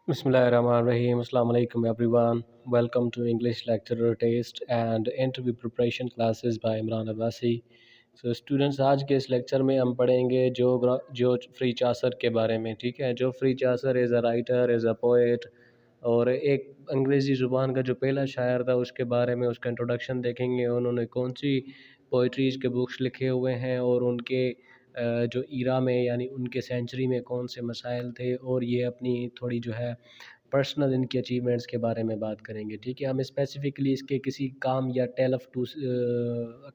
Bismillahirrahmanirrahim. Assalamu alaikum everyone. Welcome to English lecturer test and interview preparation classes by Imran Abbasi. So students आज के इस lecture में हम पढ़ेंगे जो फ्री चासर के बारे में. ठीक है, जो free Chaucer is a writer, is a poet, और एक अंग्रेज़ी ज़ुबान का जो पहला शायर था उसके बारे में उसका इंट्रोडक्शन देखेंगे. उन्होंने कौन सी पोइट्रीज़ के बुक्स लिखे हुए हैं और उनके जो ईरा में यानी उनके सेंचुरी में कौन से मसाइल थे, और ये अपनी थोड़ी जो है पर्सनल इनकी अचीवमेंट्स के बारे में बात करेंगे. ठीक है, हम स्पेसिफिकली इसके किसी काम या tale of to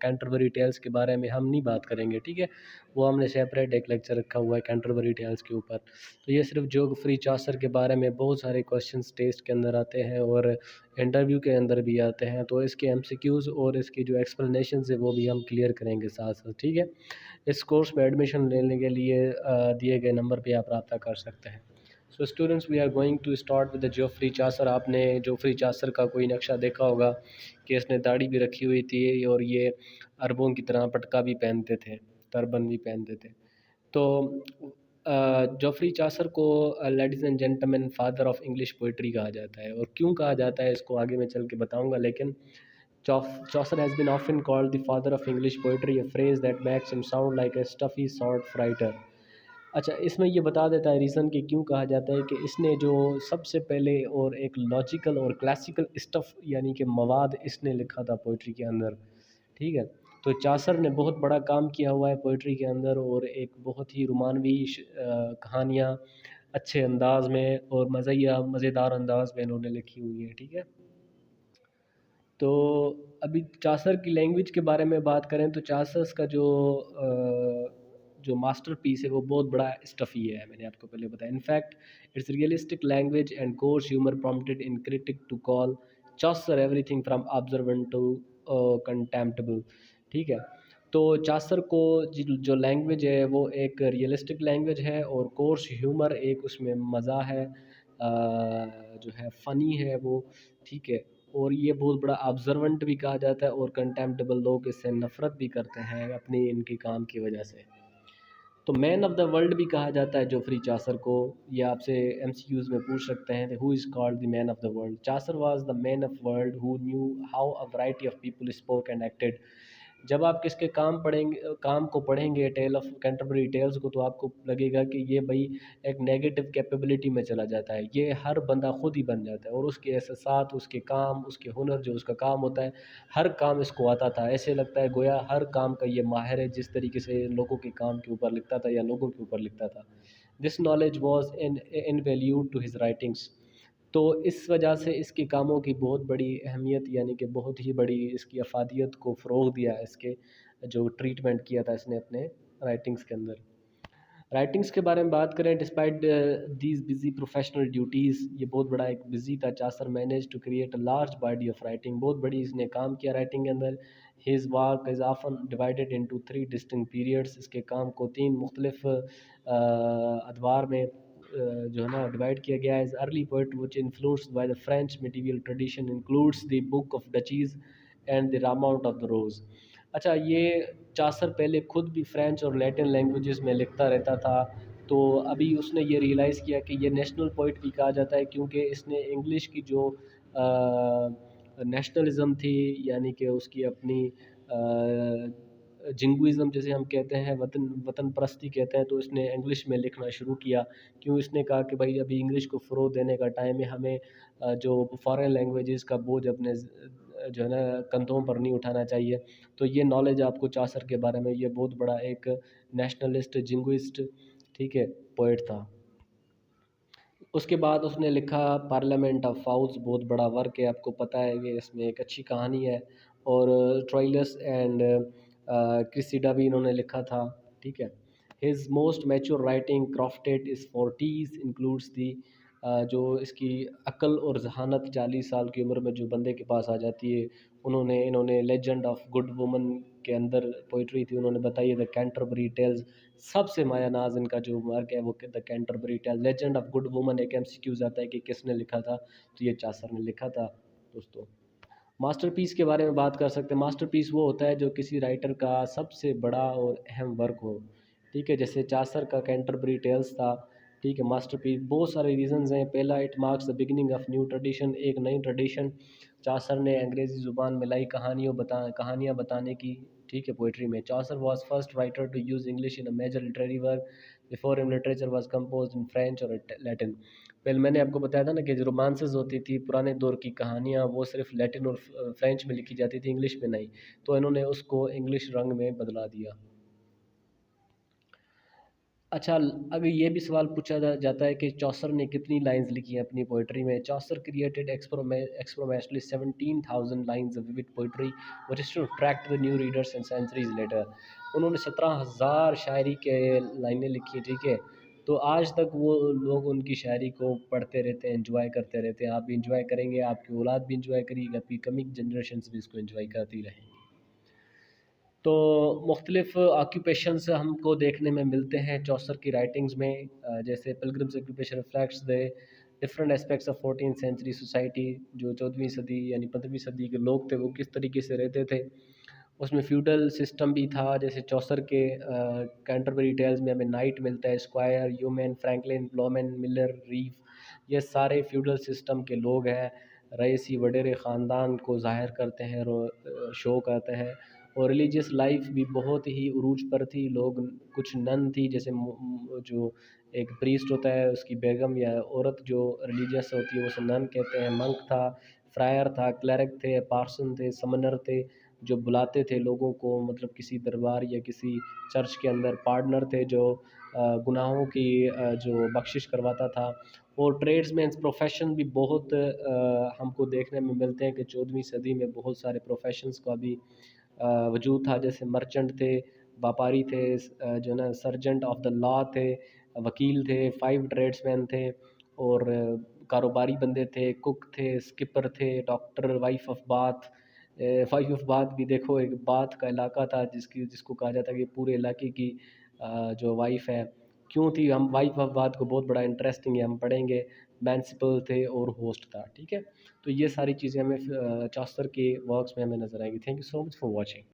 Canterbury Tales के बारे में हम नहीं बात करेंगे. ठीक है, वो हमने सेपरेट एक लेक्चर रखा हुआ है कैंटरबरी टेल्स के ऊपर. तो ये सिर्फ जोगफ्री चासर के बारे में बहुत सारे क्वेश्चंस टेस्ट के अंदर आते हैं और इंटरव्यू के अंदर भी आते हैं, तो इसके एमसीक्यूज़ और इसकी जो एक्सप्लेनेशन है वो भी हम क्लियर करेंगे साथ साथ. ठीक है, इस कोर्स में एडमिशन लेने के लिए दिए गए नंबर पे आप रब्ता कर सकते हैं. So students, we are going to start with the Geoffrey Chaucer. आपने जोफ्री चासर का कोई नक्शा देखा होगा कि इसने दाढ़ी भी रखी हुई थी और ये अरबों की तरह पटका भी पहनते थे, टर्बन भी पहनते थे. तो जोफ्री चासर को ladies and gentleman father of English poetry कहा जाता है. और क्यों कहा जाता है इसको आगे मैं चल के बताऊंगा, लेकिन Chaucer has been often called the father of English poetry, a phrase that makes him sound like a stuffy sword fighter. अच्छा, इसमें ये बता देता है रीज़न कि क्यों कहा जाता है कि इसने जो सबसे पहले और एक लॉजिकल और क्लासिकल स्टफ़ यानी कि मवाद इसने लिखा था पोइट्री के अंदर. ठीक है, तो चासर ने बहुत बड़ा काम किया हुआ है पोइट्री के अंदर और एक बहुत ही रोमानवी कहानियाँ अच्छे अंदाज में और मज़ेदार अंदाज में इन्होंने लिखी हुई है. ठीक है, तो अभी चासर की लैंग्वेज के बारे में बात करें तो चासर्स का जो मास्टर पीस है वो बहुत बड़ा स्टफ़ी है, मैंने आपको पहले बताया. In fact it's realistic language and coarse humour prompted in critic to call Chaucer everything from observant to contemptible. ठीक है, तो चासर को जो लैंग्वेज है वो एक रियलिस्टिक लैंग्वेज है और कोर्स ह्यूमर एक उसमें मज़ा है, जो है फ़नी है वो. ठीक है, और ये बहुत बड़ा ऑब्जर्वेंट भी कहा जाता है और कंटेम्प्टेबल लोग इससे नफ़रत भी करते हैं अपनी इनके काम की वजह से. तो मैन ऑफ द वर्ल्ड भी कहा जाता है जोफ्री चासर को. ये आपसे एमसीक्यूज़ में पूछ सकते हैं, who is called the man of the world. Chaucer was the man of world who knew how a variety of people spoke and acted. जब आप किसके काम को पढ़ेंगे टेल ऑफ कैंटरबरी टेल्स को, तो आपको लगेगा कि ये भाई एक नेगेटिव कैपेबिलिटी में चला जाता है. ये हर बंदा खुद ही बन जाता है और उसके एहसास, उसके काम, उसके हुनर, जो उसका काम होता है, हर काम इसको आता था. ऐसे लगता है गोया हर काम का ये माहिर है, जिस तरीके से लोगों के काम के ऊपर लिखता था या लोगों के ऊपर लिखता था. This knowledge was in valued to his writings. तो इस वजह से इसके कामों की बहुत बड़ी अहमियत यानी कि बहुत ही बड़ी इसकी अफादियत को फ़रोग़ दिया, इसके जो ट्रीटमेंट किया था इसने अपने राइटिंग्स के अंदर. राइटिंग्स के बारे में बात करें, despite these busy professional duties, ये बहुत बड़ा एक बिजी था. Chaucer manage to create a large body of writing, बहुत बड़ी इसने काम किया राइटिंग के अंदर. His work is often divided into 3 distinct periods. इसके काम को 3 मुख्तलिफ अदवार में जो है ना डिवाइड किया गया है. Early poet which influenced by the French medieval tradition includes the Book of Duchess and the Romaunt of the Rose. अच्छा, ये चासर पहले खुद भी फ्रेंच और लैटिन लैंग्वेजेस में लिखता रहता था. तो अभी उसने ये रियलाइज़ किया कि ये नेशनल पोइट भी कहा जाता है, क्योंकि इसने इंग्लिश की जो नेशनलिज़म थी यानी कि उसकी अपनी जिंगुइज़म जिसे हम कहते हैं, वतन परस्ती कहते हैं, तो इसने इंग्लिश में लिखना शुरू किया. क्यों, इसने कहा कि भाई अभी इंग्लिश को फ़रोग़ देने का टाइम है, हमें जो फ़ॉरेन लैंग्वेजेस का बोझ अपने जो है ना कंधों पर नहीं उठाना चाहिए. तो ये नॉलेज आपको चासर के बारे में, ये बहुत बड़ा एक नेशनलिस्ट जिंगुइस्ट, ठीक है, पोइट था. उसके बाद उसने लिखा पार्लियामेंट ऑफ फाउल्स, बहुत बड़ा वर्क है, आपको पता है कि इसमें एक अच्छी कहानी है. और ट्रायलस एंड क्रिसिडा भी इन्होंने लिखा था. ठीक है, his most mature writing crafted is forties includes दी, जो इसकी अक्ल और जहानत 40 साल की उम्र में जो बंदे के पास आ जाती है. इन्होंने लेजेंड ऑफ गुड वुमन के अंदर पोइट्री थी, उन्होंने बताई द कैंटरबरी टेल्स. सबसे माया नाज इनका जो वर्क है वो the Canterbury Tales. Legend of good woman एक एमसीक्यूज आता है कि किसने लिखा था, तो ये चासर ने लिखा था. दोस्तों, मास्टरपीस के बारे में बात कर सकते हैं. मास्टरपीस वो होता है जो किसी राइटर का सबसे बड़ा और अहम वर्क हो. ठीक है, जैसे चासर का कैंटरबरी टेल्स था, ٹھیک ہے، ماسٹر پیس بہت سارے ریزنز ہیں. پہلا، it marks the beginning of new tradition, ایک نئی ٹریڈیشن چاثر نے انگریزی زبان میں لائی کہانیاں بتانے کی. ٹھیک ہے، پوئٹری میں Chaucer was first writer to use English in a major literary work. Before him literature was composed in French اور لیٹن. پہلے میں نے آپ کو بتایا تھا نا کہ جو رومانسز ہوتی تھی پرانے دور کی کہانیاں، وہ صرف لیٹن اور فرینچ میں لکھی جاتی تھی، انگلش میں نہیں. تو انہوں نے اس کو انگلش رنگ میں بدلا دیا. اچھا، اگر یہ بھی سوال پوچھا جاتا ہے کہ چوسر نے کتنی لائنز لکھی ہیں اپنی پوئٹری میں. چوسر کریٹڈ ایکسپرومیٹلی 17,000 lines of vivid poetry which is to attract the new readers and centuries later. انہوں نے 17,000 شاعری کے لائنیں لکھی ہیں. ٹھیک ہے، تو آج تک وہ لوگ ان کی شاعری کو پڑھتے رہتے ہیں، انجوائے کرتے رہتے ہیں. آپ بھی انجوائے کریں گے، آپ کی اولاد بھی انجوائے کرے گی، آپ کی کمنگ جنریشنز بھی اس کو انجوائے کرتی رہیں گی. تو مختلف آکیوپیشنس ہم کو دیکھنے میں ملتے ہیں چوسر کی رائٹنگز میں، جیسے pilgrims occupation reflects the different aspects of 14th century society. جو 14ویں صدی یعنی 15ویں صدی کے لوگ تھے وہ کس طریقے سے رہتے تھے. اس میں فیوڈل سسٹم بھی تھا، جیسے چوسر کے کینٹربری ٹیلز میں ہمیں نائٹ ملتا ہے، اسکوائر، یومین، فرینکلن، بلومن، ملر، ریف، یہ سارے فیوڈل سسٹم کے لوگ ہیں. رئیسی وڈیرے خاندان کو ظاہر کرتے ہیں، شو کرتے ہیں. اور ریلیجیس لائف بھی بہت ہی عروج پر تھی. لوگ کچھ نن تھی، جیسے جو ایک پریسٹ ہوتا ہے اس کی بیگم یا عورت جو ریلیجیس ہوتی ہے اسے نن کہتے ہیں. منک تھا، فرائر تھا، کلیرک تھے، پارسن تھے، سمنر تھے جو بلاتے تھے لوگوں کو، مطلب کسی دربار یا کسی چرچ کے اندر. پارڈنر تھے جو گناہوں کی جو بخشش کرواتا تھا. اور ٹریڈز مینس پروفیشن بھی بہت ہم کو دیکھنے میں ملتے ہیں کہ 14ویں صدی میں بہت سارے پروفیشنز کا بھی وجود تھا، جیسے مرچنٹ تھے، باپاری تھے، جو نا سرجنٹ آف دا لا تھے، وکیل تھے، 5 ٹریڈس مین تھے، اور کاروباری بندے تھے، کک تھے، اسکپر تھے، doctor, wife of bath. Wife of bath بھی دیکھو، ایک باتھ کا علاقہ تھا جس کو کہا جاتا ہے کہ پورے علاقے کی جو وائف ہے کیوں تھی. ہم وائف آف باتھ کو بہت بڑا انٹرسٹنگ ہے، ہم پڑھیں گے. مینسپل تھے اور ہوسٹ تھا. ٹھیک ہے، تو یہ ساری چیزیں ہمیں چاستر کے ورکس میں ہمیں نظر آئیں گی. Thank you so much for watching.